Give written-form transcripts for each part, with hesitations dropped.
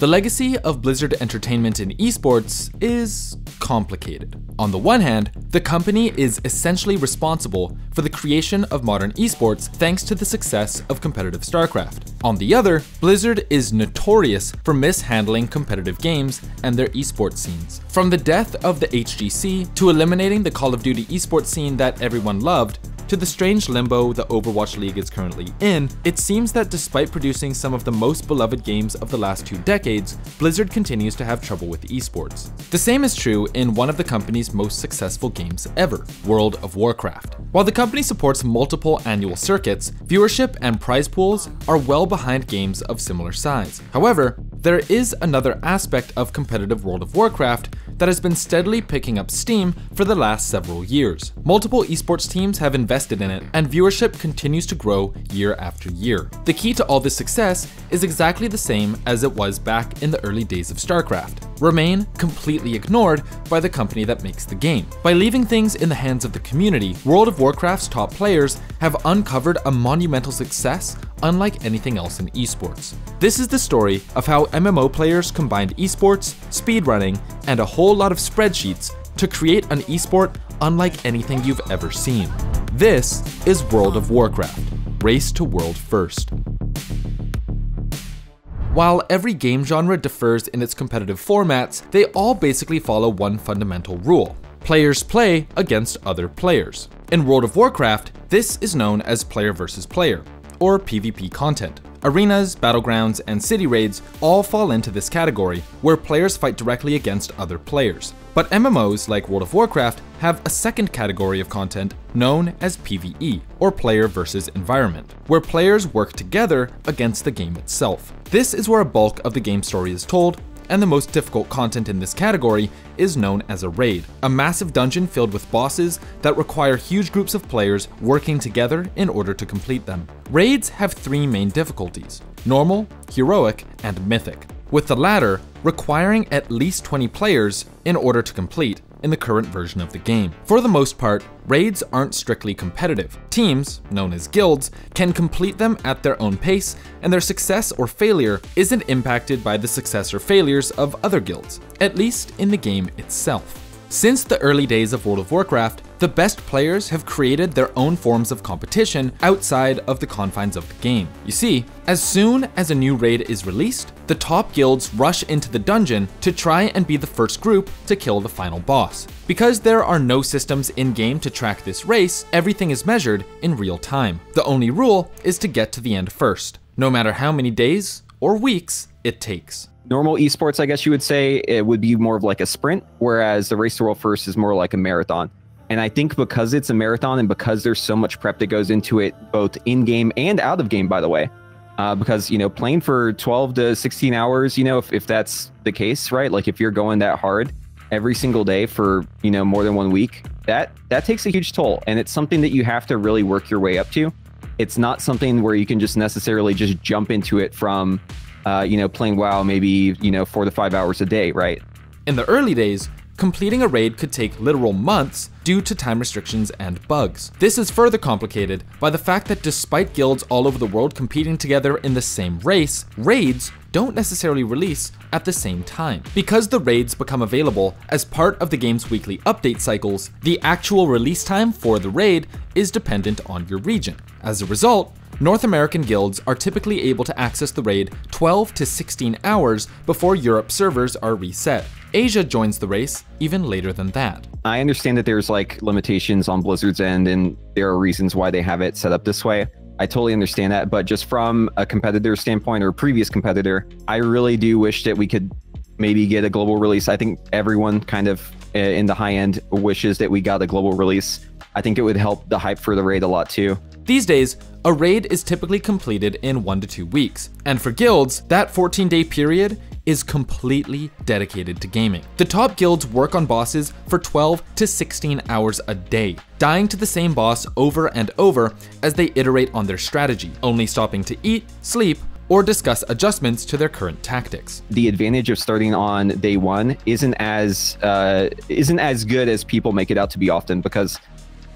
The legacy of Blizzard Entertainment in esports is complicated. On the one hand, the company is essentially responsible for the creation of modern esports thanks to the success of competitive StarCraft. On the other, Blizzard is notorious for mishandling competitive games and their esports scenes. From the death of the HGC to eliminating the Call of Duty esports scene that everyone loved, to the strange limbo the Overwatch League is currently in, it seems that despite producing some of the most beloved games of the last 2 decades, Blizzard continues to have trouble with esports. The same is true in one of the company's most successful games ever, World of Warcraft. While the company supports multiple annual circuits, viewership and prize pools are well behind games of similar size. However, there is another aspect of competitive World of Warcraft that has been steadily picking up steam for the last several years. Multiple esports teams have invested in it, and viewership continues to grow year after year. The key to all this success is exactly the same as it was back in the early days of StarCraft: remain completely ignored by the company that makes the game. By leaving things in the hands of the community, World of Warcraft's top players have uncovered a monumental success unlike anything else in esports. This is the story of how MMO players combined esports, speedrunning, and a whole lot of spreadsheets to create an esport unlike anything you've ever seen. This is World of Warcraft, Race to World First. While every game genre differs in its competitive formats, they all basically follow one fundamental rule: players play against other players. In World of Warcraft, this is known as player versus player, or PvP content. Arenas, battlegrounds, and city raids all fall into this category, where players fight directly against other players. But MMOs like World of Warcraft have a second category of content known as PvE, or player versus environment, where players work together against the game itself. This is where a bulk of the game story is told, and the most difficult content in this category is known as a raid, a massive dungeon filled with bosses that require huge groups of players working together in order to complete them. Raids have 3 main difficulties: normal, heroic, and mythic, with the latter requiring at least 20 players in order to complete in the current version of the game. For the most part, raids aren't strictly competitive. Teams, known as guilds, can complete them at their own pace, and their success or failure isn't impacted by the success or failures of other guilds, at least in the game itself. Since the early days of World of Warcraft, the best players have created their own forms of competition outside of the confines of the game. You see, as soon as a new raid is released, the top guilds rush into the dungeon to try and be the first group to kill the final boss. Because there are no systems in-game to track this race, everything is measured in real time. The only rule is to get to the end first, no matter how many days or weeks it takes. Normal esports, I guess you would say, it would be more of like a sprint, whereas the Race to World First is more like a marathon. And I think because it's a marathon and because there's so much prep that goes into it, both in-game and out of game, by the way, because, you know, playing for 12 to 16 hours, you know, if that's the case, right? Like if you're going that hard every single day for, you know, more than 1 week, that takes a huge toll. And it's something that you have to really work your way up to. It's not something where you can just necessarily just jump into it from, you know, playing WoW maybe, you know, 4 to 5 hours a day, right? In the early days, completing a raid could take literal months due to time restrictions and bugs. This is further complicated by the fact that despite guilds all over the world competing together in the same race, raids don't necessarily release at the same time. Because the raids become available as part of the game's weekly update cycles, the actual release time for the raid is dependent on your region. As a result, North American guilds are typically able to access the raid 12 to 16 hours before Europe servers are reset. Asia joins the race even later than that. I understand that there's like limitations on Blizzard's end, and there are reasons why they have it set up this way. I totally understand that, but just from a competitor standpoint or a previous competitor, I really do wish that we could maybe get a global release. I think everyone kind of in the high end wishes that we got a global release. I think it would help the hype for the raid a lot too. These days, a raid is typically completed in 1 to 2 weeks, and for guilds, that 14-day period is completely dedicated to gaming. The top guilds work on bosses for 12 to 16 hours a day, dying to the same boss over and over as they iterate on their strategy, only stopping to eat, sleep, or discuss adjustments to their current tactics. The advantage of starting on day one isn't as good as people make it out to be often, because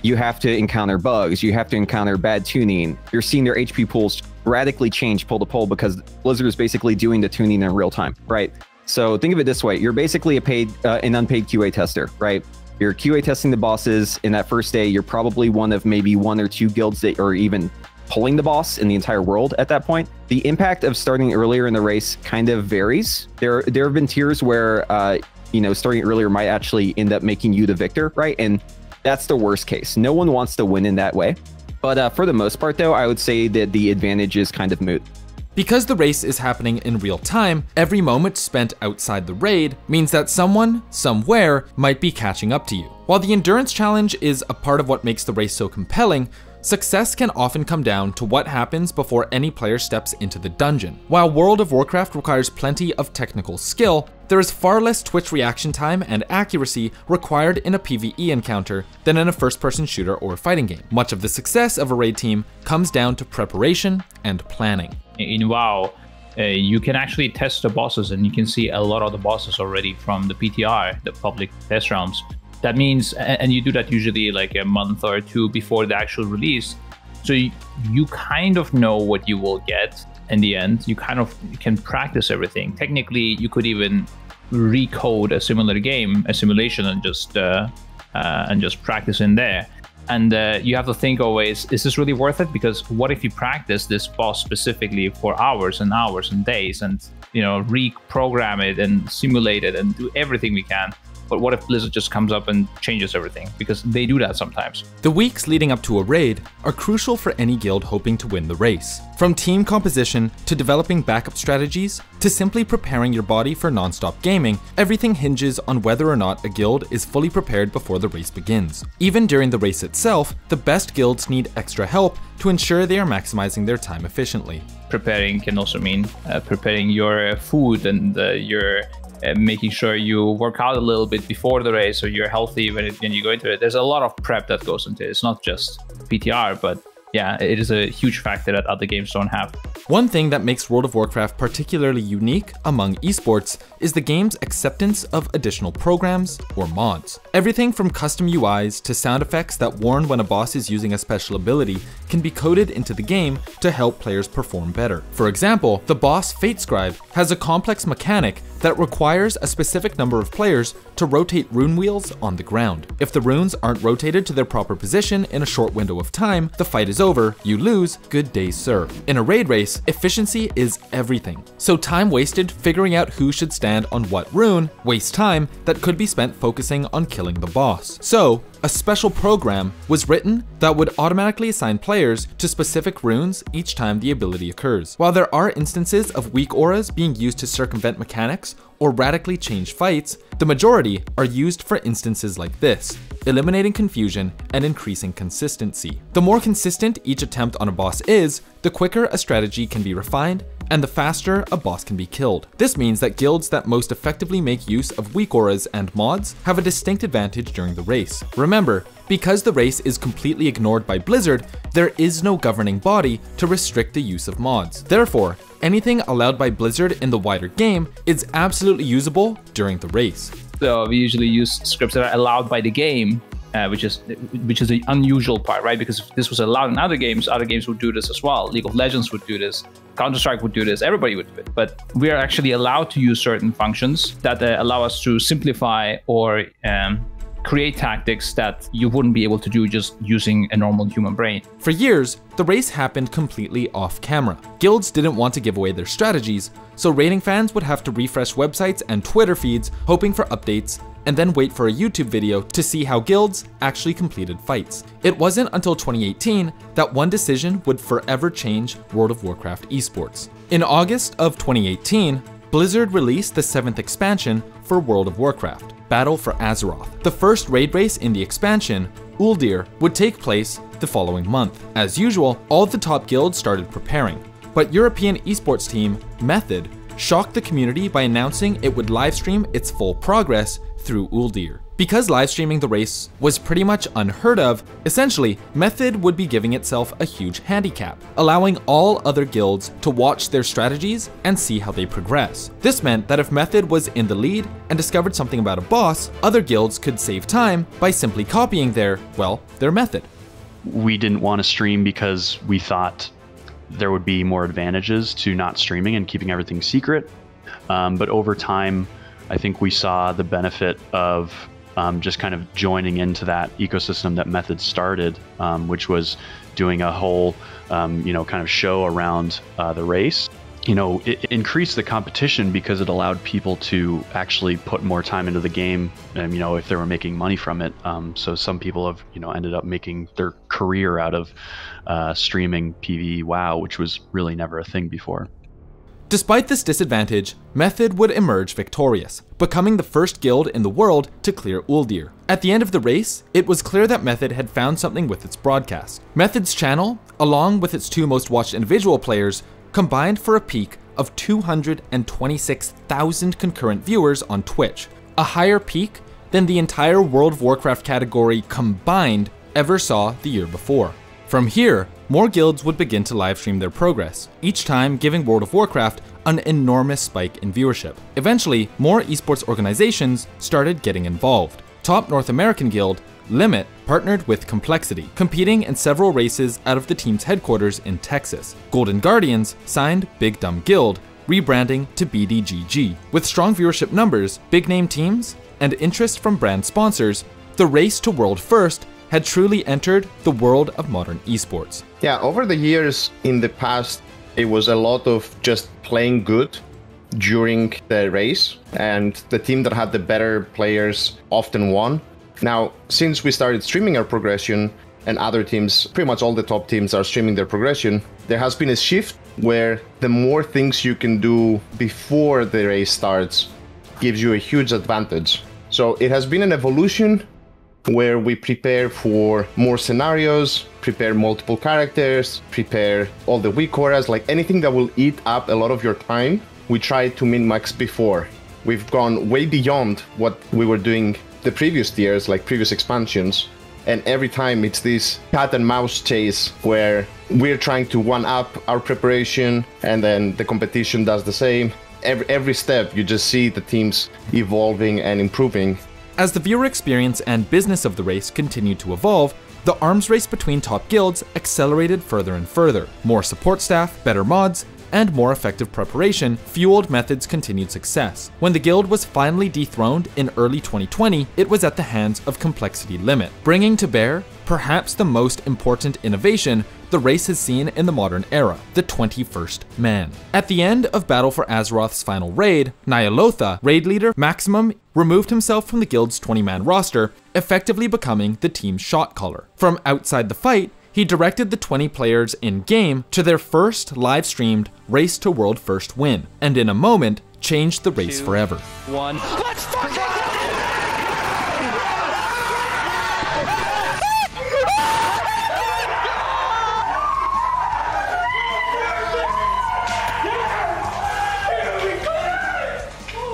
you have to encounter bugs, you have to encounter bad tuning, you're seeing their HP pools radically change poll to poll because Blizzard is basically doing the tuning in real time, right? So think of it this way. You're basically an unpaid QA tester, right? You're QA testing the bosses. In that first day, you're probably one of maybe 1 or 2 guilds that are even pulling the boss in the entire world at that point. The impact of starting earlier in the race kind of varies. There have been tiers where, starting earlier might actually end up making you the victor, right? And that's the worst case. No one wants to win in that way. But for the most part, though, I would say that the advantage is kind of moot. Because the race is happening in real time, every moment spent outside the raid means that someone, somewhere, might be catching up to you. While the endurance challenge is a part of what makes the race so compelling, success can often come down to what happens before any player steps into the dungeon. While World of Warcraft requires plenty of technical skill, there is far less twitch reaction time and accuracy required in a PvE encounter than in a first-person shooter or fighting game. Much of the success of a raid team comes down to preparation and planning. In WoW, you can actually test the bosses, and you can see a lot of the bosses already from the PTR, the public test realms. That means, and you do that usually like a month or 2 before the actual release. So you kind of know what you will get in the end. You can practice everything. Technically, you could even recode a similar game, a simulation, and just practice in there. And you have to think always, is this really worth it? Because what if you practice this boss specifically for hours and hours and days, and reprogram it and simulate it and do everything we can? But what if Blizzard just comes up and changes everything? Because they do that sometimes. The weeks leading up to a raid are crucial for any guild hoping to win the race. From team composition to developing backup strategies to simply preparing your body for non-stop gaming, everything hinges on whether or not a guild is fully prepared before the race begins. Even during the race itself, the best guilds need extra help to ensure they are maximizing their time efficiently. Preparing can also mean preparing your food and your making sure you work out a little bit before the race so you're healthy when you go into it. There's a lot of prep that goes into it. It's not just PTR, but yeah, it is a huge factor that other games don't have. One thing that makes World of Warcraft particularly unique among esports is the game's acceptance of additional programs or mods. Everything from custom UIs to sound effects that warn when a boss is using a special ability can be coded into the game to help players perform better. For example, the boss Fate Scribe has a complex mechanic that requires a specific number of players to rotate rune wheels on the ground. If the runes aren't rotated to their proper position in a short window of time, the fight is over, you lose, good day sir. In a raid race, efficiency is everything. So time wasted figuring out who should stand on what rune wastes time that could be spent focusing on killing the boss. So, a special program was written that would automatically assign players to specific runes each time the ability occurs. While there are instances of weak auras being used to circumvent mechanics or radically change fights, the majority are used for instances like this, eliminating confusion and increasing consistency. The more consistent each attempt on a boss is, the quicker a strategy can be refined and the faster a boss can be killed. This means that guilds that most effectively make use of weak auras and mods have a distinct advantage during the race. Remember, because the race is completely ignored by Blizzard, there is no governing body to restrict the use of mods. Therefore, anything allowed by Blizzard in the wider game is absolutely usable during the race. So we usually use scripts that are allowed by the game, which is the unusual part, right? Because if this was allowed in other games would do this as well. League of Legends would do this, Counter-Strike would do this, everybody would do it. But we are actually allowed to use certain functions that allow us to simplify or create tactics that you wouldn't be able to do just using a normal human brain. For years, the race happened completely off camera. Guilds didn't want to give away their strategies, so raiding fans would have to refresh websites and Twitter feeds hoping for updates, and then wait for a YouTube video to see how guilds actually completed fights. It wasn't until 2018 that one decision would forever change World of Warcraft esports. In August of 2018, Blizzard released the 7th expansion for World of Warcraft, Battle for Azeroth. The first raid race in the expansion, Uldir, would take place the following month. As usual, all of the top guilds started preparing, but European esports team Method shocked the community by announcing it would livestream its full progress through Uldir. Because livestreaming the race was pretty much unheard of, essentially, Method would be giving itself a huge handicap, allowing all other guilds to watch their strategies and see how they progress. This meant that if Method was in the lead and discovered something about a boss, other guilds could save time by simply copying their method. We didn't want to stream because we thought there would be more advantages to not streaming and keeping everything secret. But over time, I think we saw the benefit of just kind of joining into that ecosystem that Method started, which was doing a whole, kind of show around the race. It increased the competition because it allowed people to actually put more time into the game, and, if they were making money from it. So some people have, ended up making their career out of streaming PvE WoW, which was really never a thing before. Despite this disadvantage, Method would emerge victorious, becoming the first guild in the world to clear Uldir. At the end of the race, it was clear that Method had found something with its broadcast. Method's channel, along with its 2 most watched individual players, combined for a peak of 226,000 concurrent viewers on Twitch, a higher peak than the entire World of Warcraft category combined ever saw the year before. From here, more guilds would begin to livestream their progress, each time giving World of Warcraft an enormous spike in viewership. Eventually, more esports organizations started getting involved. Top North American guild, Limit, partnered with Complexity, competing in several races out of the team's headquarters in Texas. Golden Guardians signed Big Dumb Guild, rebranding to BDGG. With strong viewership numbers, big-name teams, and interest from brand sponsors, the race to World First had truly entered the world of modern esports. Yeah, over the years in the past, it was a lot of just playing good during the race, and the team that had the better players often won. Now, since we started streaming our progression, and other teams, pretty much all the top teams are streaming their progression, there has been a shift where the more things you can do before the race starts gives you a huge advantage. So it has been an evolution where we prepare for more scenarios, prepare multiple characters, prepare all the weak auras, like anything that will eat up a lot of your time, we try to min-max before. We've gone way beyond what we were doing the previous years, like previous expansions, and every time it's this cat and mouse chase where we're trying to one-up our preparation and then the competition does the same. Every step you just see the teams evolving and improving. As the viewer experience and business of the race continued to evolve, the arms race between top guilds accelerated further and further. More support staff, better mods, and more effective preparation fueled Method's continued success. When the guild was finally dethroned in early 2020, it was at the hands of Complexity Limit, bringing to bear perhaps the most important innovation the race has seen in the modern era, the 21st man. At the end of Battle for Azeroth's final raid, Nyalotha, raid leader Maximum, removed himself from the guild's 20-man roster, effectively becoming the team's shot caller. From outside the fight, he directed the 20 players in-game to their first live-streamed Race to World First win, and in a moment, changed the race forever. 1, let's fucking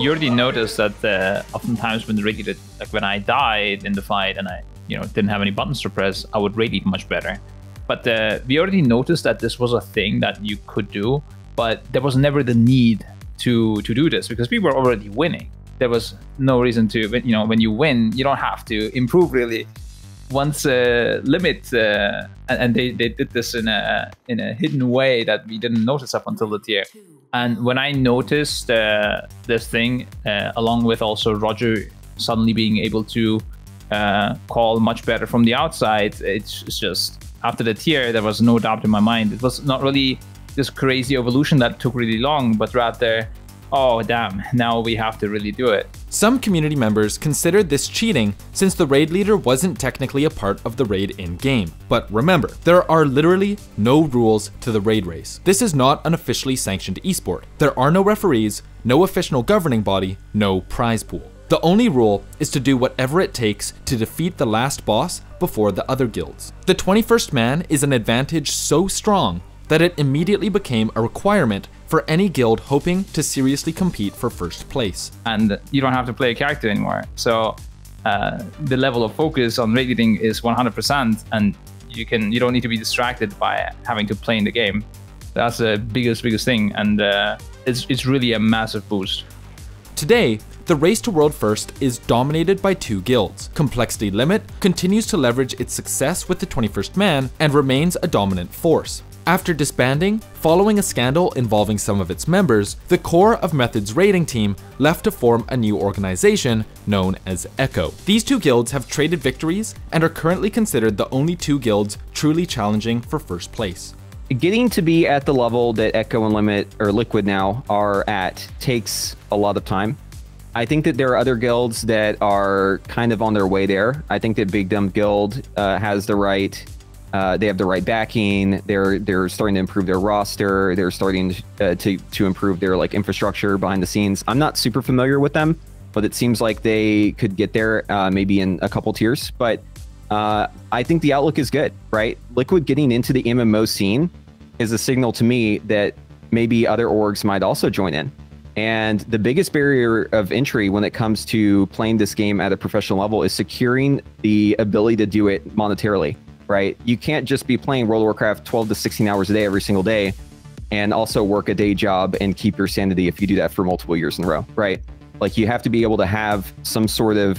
You already noticed that oftentimes when the raid leader, like when I died in the fight and I didn't have any buttons to press, I would raid lead much better. But we already noticed that this was a thing that you could do, but there was never the need to do this because we were already winning. There was no reason to, when you win, you don't have to improve really. Once Limit, and they did this in a hidden way that we didn't notice up until the tier. And when I noticed this thing, along with also Roger suddenly being able to call much better from the outside, it's just, after the tier, there was no doubt in my mind. It was not really this crazy evolution that took really long, but rather, oh damn, now we have to really do it. Some community members considered this cheating since the raid leader wasn't technically a part of the raid in-game. But remember, there are literally no rules to the raid race. This is not an officially sanctioned esport. There are no referees, no official governing body, no prize pool. The only rule is to do whatever it takes to defeat the last boss before the other guilds. The 21st man is an advantage so strong that it immediately became a requirement for any guild hoping to seriously compete for first place. And you don't have to play a character anymore. So the level of focus on raid leading is 100%, and you don't need to be distracted by having to play in the game. That's the biggest thing, and it's really a massive boost. Today, the race to World First is dominated by 2 guilds. Complexity Limit continues to leverage its success with the 21st man and remains a dominant force. After disbanding, following a scandal involving some of its members, the core of Method's raiding team left to form a new organization known as Echo. These two guilds have traded victories and are currently considered the only two guilds truly challenging for first place. Getting to be at the level that Echo and Liquid now are at takes a lot of time. I think that there are other guilds that are kind of on their way there. I think that Big Dumb Guild has the right. They have the right backing. They're starting to improve their roster. They're starting to improve their like infrastructure behind the scenes. I'm not super familiar with them, but it seems like they could get there maybe in a couple tiers. But I think the outlook is good, right? Liquid getting into the MMO scene is a signal to me that maybe other orgs might also join in. And the biggest barrier of entry when it comes to playing this game at a professional level is securing the ability to do it monetarily, right? You can't just be playing World of Warcraft 12 to 16 hours a day every single day and also work a day job and keep your sanity if you do that for multiple years in a row, right? Like you have to be able to have some sort of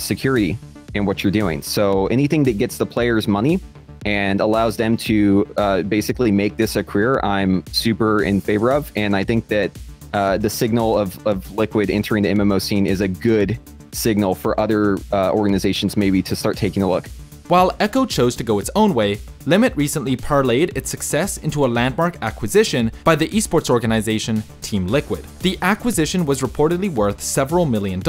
security in what you're doing. So anything that gets the players money and allows them to basically make this a career, I'm super in favor of. And I think that the signal of Liquid entering the MMO scene is a good signal for other organizations maybe to start taking a look. While Echo chose to go its own way, Limit recently parlayed its success into a landmark acquisition by the esports organization Team Liquid. The acquisition was reportedly worth several $1 million,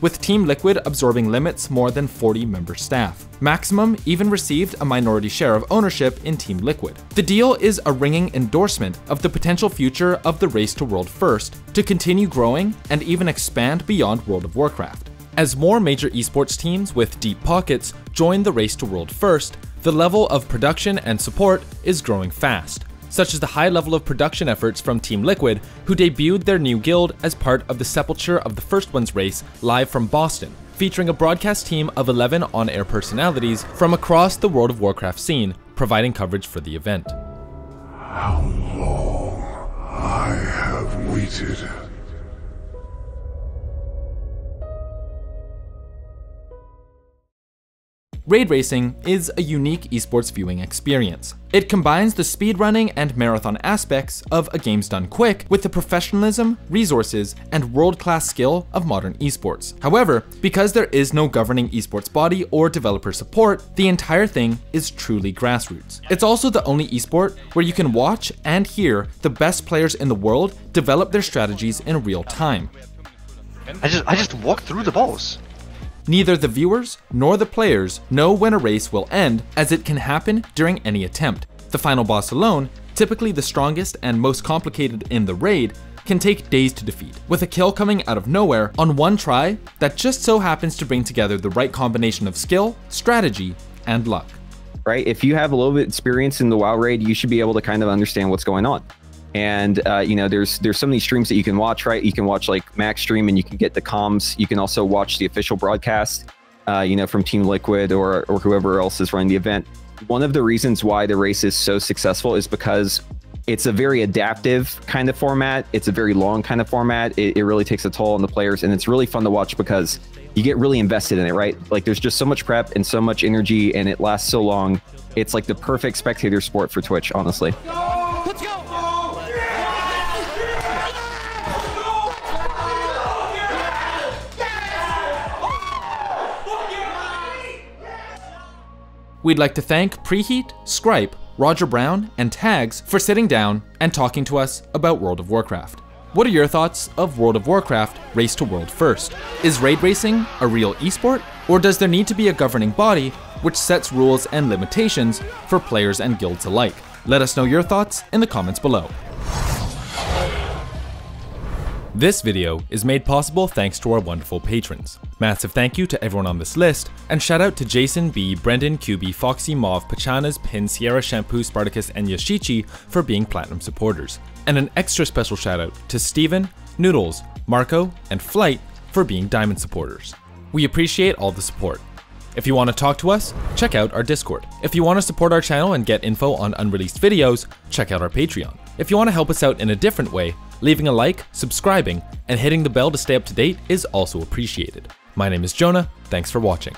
with Team Liquid absorbing Limit's more than 40-member staff. Maximum even received a minority share of ownership in Team Liquid. The deal is a ringing endorsement of the potential future of the race to World First to continue growing and even expand beyond World of Warcraft. As more major esports teams with deep pockets join the race to World First, the level of production and support is growing fast, such as the high level of production efforts from Team Liquid, who debuted their new guild as part of the Sepulture of the First One's race live from Boston, featuring a broadcast team of 11 on-air personalities from across the World of Warcraft scene, providing coverage for the event. How long I have waited. Raid racing is a unique esports viewing experience. It combines the speedrunning and marathon aspects of a games done quick with the professionalism, resources, and world-class skill of modern esports. However, because there is no governing esports body or developer support, the entire thing is truly grassroots. It's also the only esport where you can watch and hear the best players in the world develop their strategies in real time. I just walked through the balls. Neither the viewers nor the players know when a race will end, as it can happen during any attempt. The final boss alone, typically the strongest and most complicated in the raid, can take days to defeat, with a kill coming out of nowhere on one try that just so happens to bring together the right combination of skill, strategy, and luck. Right? If you have a little bit of experience in the WoW raid, you should be able to kind of understand what's going on. And you know, there's so many streams that you can watch, right? You can watch like Max stream and you can get the comms. You can also watch the official broadcast, you know, from Team Liquid or whoever else is running the event. One of the reasons why the race is so successful is because it's a very adaptive kind of format. It's a very long kind of format. It really takes a toll on the players, and it's really fun to watch because you get really invested in it, right? Like there's just so much prep and so much energy, and it lasts so long. It's like the perfect spectator sport for Twitch, honestly. Let's go! We'd like to thank Preheat, Scripe, Roger Brown, and Tags for sitting down and talking to us about World of Warcraft. What are your thoughts of World of Warcraft Race to World First? Is raid racing a real esport, or does there need to be a governing body which sets rules and limitations for players and guilds alike? Let us know your thoughts in the comments below. This video is made possible thanks to our wonderful patrons. Massive thank you to everyone on this list, and shout out to Jason B, Brendan, QB, Foxy, Mauve, Pachanas, Pin, Sierra, Shampoo, Spartacus, and Yashichi for being platinum supporters. And an extra special shout out to Steven, Noodles, Marco, and Flight for being diamond supporters. We appreciate all the support. If you want to talk to us, check out our Discord. If you want to support our channel and get info on unreleased videos, check out our Patreon. If you want to help us out in a different way, leaving a like, subscribing, and hitting the bell to stay up to date is also appreciated. My name is Jonah, thanks for watching.